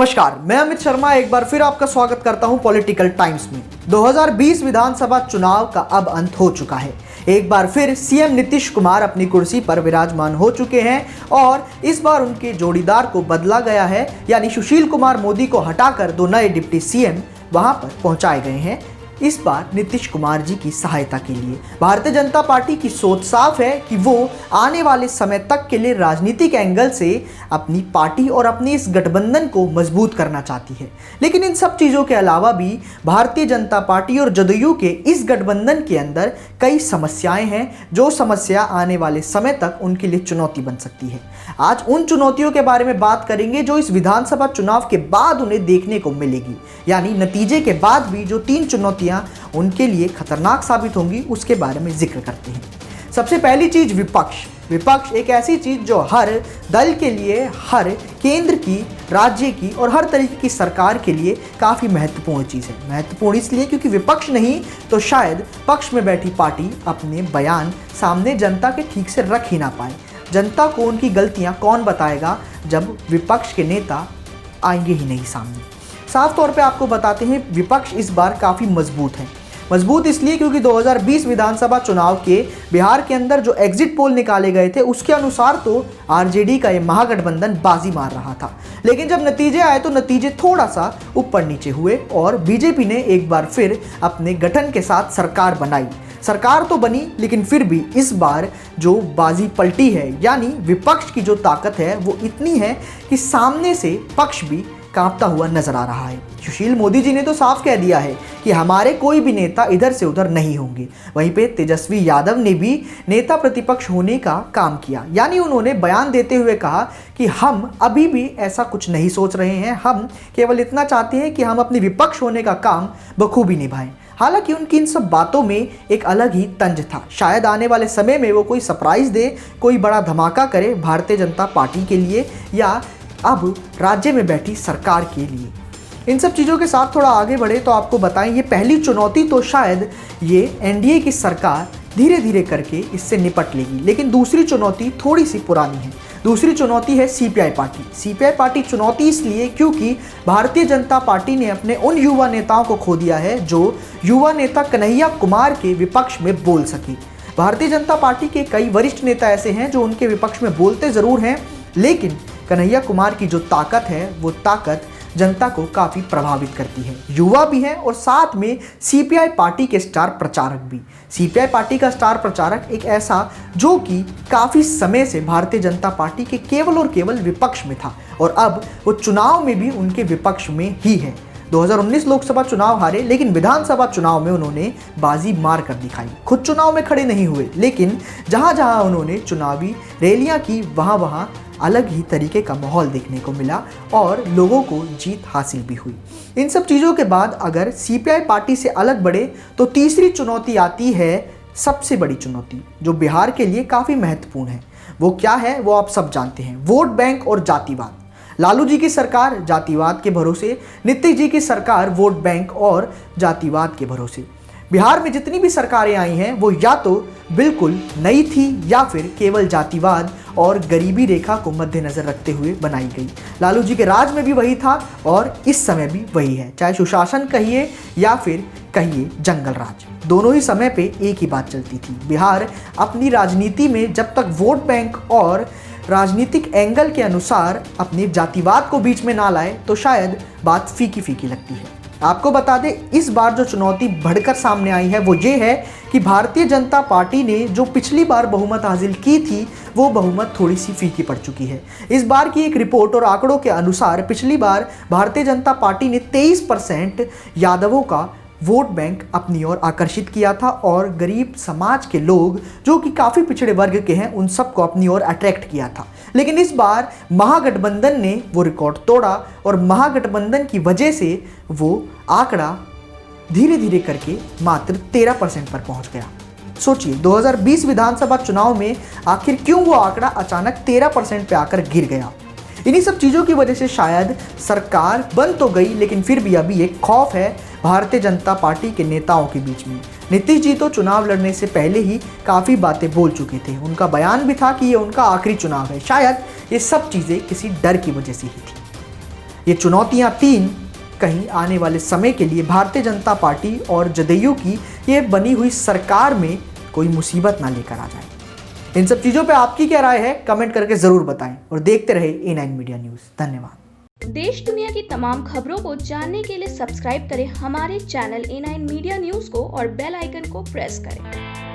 नमस्कार, मैं अमित शर्मा एक बार फिर आपका स्वागत करता हूं पॉलिटिकल टाइम्स में। 2020 विधानसभा चुनाव का अब अंत हो चुका है। एक बार फिर सीएम नीतीश कुमार अपनी कुर्सी पर विराजमान हो चुके हैं और इस बार उनके जोड़ीदार को बदला गया है, यानी सुशील कुमार मोदी को हटाकर दो नए डिप्टी सीएम वहां पर पहुंचाए गए हैं। इस बार नीतीश कुमार जी की सहायता के लिए भारतीय जनता पार्टी की सोच साफ है कि वो आने वाले समय तक के लिए राजनीतिक एंगल से अपनी पार्टी और अपने इस गठबंधन को मजबूत करना चाहती है। लेकिन इन सब चीज़ों के अलावा भी भारतीय जनता पार्टी और जदयू के इस गठबंधन के अंदर कई समस्याएं हैं, जो समस्या आने वाले समय तक उनके लिए चुनौती बन सकती है। आज उन चुनौतियों के बारे में बात करेंगे जो इस विधानसभा चुनाव के बाद उन्हें देखने को मिलेगी, यानी नतीजे के बाद भी जो 3 चुनौतियां उनके लिए खतरनाक साबित होंगी, उसके बारे में जिक्र करते हैं। सबसे पहली चीज विपक्ष एक ऐसी चीज जो हर दल के लिए, हर केंद्र की, राज्य की और हर तरीके की सरकार के लिए काफ़ी महत्वपूर्ण चीज़ है। महत्वपूर्ण इसलिए क्योंकि विपक्ष नहीं तो शायद पक्ष में बैठी पार्टी अपने बयान सामने जनता के ठीक से रख ही ना पाए। जनता को उनकी गलतियां कौन बताएगा जब विपक्ष के नेता आएंगे ही नहीं सामने। साफ तौर पे आपको बताते हैं, विपक्ष इस बार काफ़ी मजबूत है। मजबूत इसलिए क्योंकि 2020 विधानसभा चुनाव के बिहार के अंदर जो एग्जिट पोल निकाले गए थे उसके अनुसार तो आरजेडी का ये महागठबंधन बाजी मार रहा था। लेकिन जब नतीजे आए तो नतीजे थोड़ा सा ऊपर नीचे हुए और बीजेपी ने एक बार फिर अपने गठन के साथ सरकार बनाई। सरकार तो बनी, लेकिन फिर भी इस बार जो बाजी पलटी है, यानी विपक्ष की जो ताकत है वो इतनी है कि सामने से पक्ष भी कांपता हुआ नजर आ रहा है। सुशील मोदी जी ने तो साफ कह दिया है कि हमारे कोई भी नेता इधर से उधर नहीं होंगे। वहीं पे तेजस्वी यादव ने भी नेता प्रतिपक्ष होने का काम किया, यानी उन्होंने बयान देते हुए कहा कि हम अभी भी ऐसा कुछ नहीं सोच रहे हैं, हम केवल इतना चाहते हैं कि हम अपने विपक्ष होने का काम बखूबी निभाएं। हालांकि उनकी इन सब बातों में एक अलग ही तंज था। शायद आने वाले समय में वो कोई सरप्राइज दे, कोई बड़ा धमाका करे भारतीय जनता पार्टी के लिए या अब राज्य में बैठी सरकार के लिए। इन सब चीज़ों के साथ थोड़ा आगे बढ़े तो आपको बताएं, ये पहली चुनौती तो शायद ये एनडीए की सरकार धीरे धीरे करके इससे निपट लेगी। लेकिन दूसरी चुनौती थोड़ी सी पुरानी है। दूसरी चुनौती है सीपीआई पार्टी। सीपीआई पार्टी चुनौती इसलिए क्योंकि भारतीय जनता पार्टी ने अपने उन युवा नेताओं को खो दिया है जो युवा नेता कन्हैया कुमार के विपक्ष में बोल सके। भारतीय जनता पार्टी के कई वरिष्ठ नेता ऐसे हैं जो उनके विपक्ष में बोलते ज़रूर हैं, लेकिन कन्हैया कुमार की जो ताकत है वो ताकत जनता को काफ़ी प्रभावित करती है। युवा भी हैं और साथ में सीपीआई पार्टी के स्टार प्रचारक भी। सीपीआई पार्टी का स्टार प्रचारक एक ऐसा जो कि काफ़ी समय से भारतीय जनता पार्टी के केवल और केवल विपक्ष में था और अब वो चुनाव में भी उनके विपक्ष में ही है। 2019 लोकसभा चुनाव हारे, लेकिन विधानसभा चुनाव में उन्होंने बाजी मार कर दिखाई। खुद चुनाव में खड़े नहीं हुए, लेकिन जहां जहां उन्होंने चुनावी रैलियां की वहां वहां अलग ही तरीके का माहौल देखने को मिला और लोगों को जीत हासिल भी हुई। इन सब चीज़ों के बाद अगर सीपीआई पार्टी से अलग बढ़े तो तीसरी चुनौती आती है, सबसे बड़ी चुनौती जो बिहार के लिए काफ़ी महत्वपूर्ण है। वो क्या है वो आप सब जानते हैं, वोट बैंक और जातिवाद। लालू जी की सरकार जातिवाद के भरोसे, नीतीश जी की सरकार वोट बैंक और जातिवाद के भरोसे। बिहार में जितनी भी सरकारें आई हैं वो या तो बिल्कुल नई थी या फिर केवल जातिवाद और गरीबी रेखा को मद्देनजर रखते हुए बनाई गई। लालू जी के राज में भी वही था और इस समय भी वही है, चाहे सुशासन कहिए या फिर कहिए जंगल राज, दोनों ही समय पे एक ही बात चलती थी। बिहार अपनी राजनीति में जब तक वोट बैंक और राजनीतिक एंगल के अनुसार अपने जातिवाद को बीच में ना लाए तो शायद बात फीकी फीकी लगती है। आपको बता दें, इस बार जो चुनौती बढ़कर सामने आई है वो ये है कि भारतीय जनता पार्टी ने जो पिछली बार बहुमत हासिल की थी वो बहुमत थोड़ी सी फीकी पड़ चुकी है। इस बार की एक रिपोर्ट और आंकड़ों के अनुसार पिछली बार भारतीय जनता पार्टी ने 23% यादवों का वोट बैंक अपनी ओर आकर्षित किया था और गरीब समाज के लोग जो कि काफ़ी पिछड़े वर्ग के हैं उन सबको अपनी ओर अट्रैक्ट किया था। लेकिन इस बार महागठबंधन ने वो रिकॉर्ड तोड़ा और महागठबंधन की वजह से वो आंकड़ा धीरे धीरे करके मात्र 13% पर पहुंच गया। सोचिए 2020 विधानसभा चुनाव में आखिर क्यों वो आंकड़ा अचानक 13% पे आकर गिर गया। इन्हीं सब चीज़ों की वजह से शायद सरकार बन तो गई, लेकिन फिर भी अभी एक खौफ है भारतीय जनता पार्टी के नेताओं के बीच में। नीतीश जी तो चुनाव लड़ने से पहले ही काफ़ी बातें बोल चुके थे। उनका बयान भी था कि ये उनका आखिरी चुनाव है। शायद ये सब चीज़ें किसी डर की वजह से ही थी। ये चुनौतियां तीन कहीं आने वाले समय के लिए भारतीय जनता पार्टी और जदयू की ये बनी हुई सरकार में कोई मुसीबत ना लेकर आ जाए। इन सब चीज़ों पे आपकी क्या राय है, कमेंट करके ज़रूर बताएं और देखते रहे A9 मीडिया न्यूज़। धन्यवाद। देश दुनिया की तमाम खबरों को जानने के लिए सब्सक्राइब करें हमारे चैनल A9 मीडिया न्यूज़ को और बेल आइकन को प्रेस करें।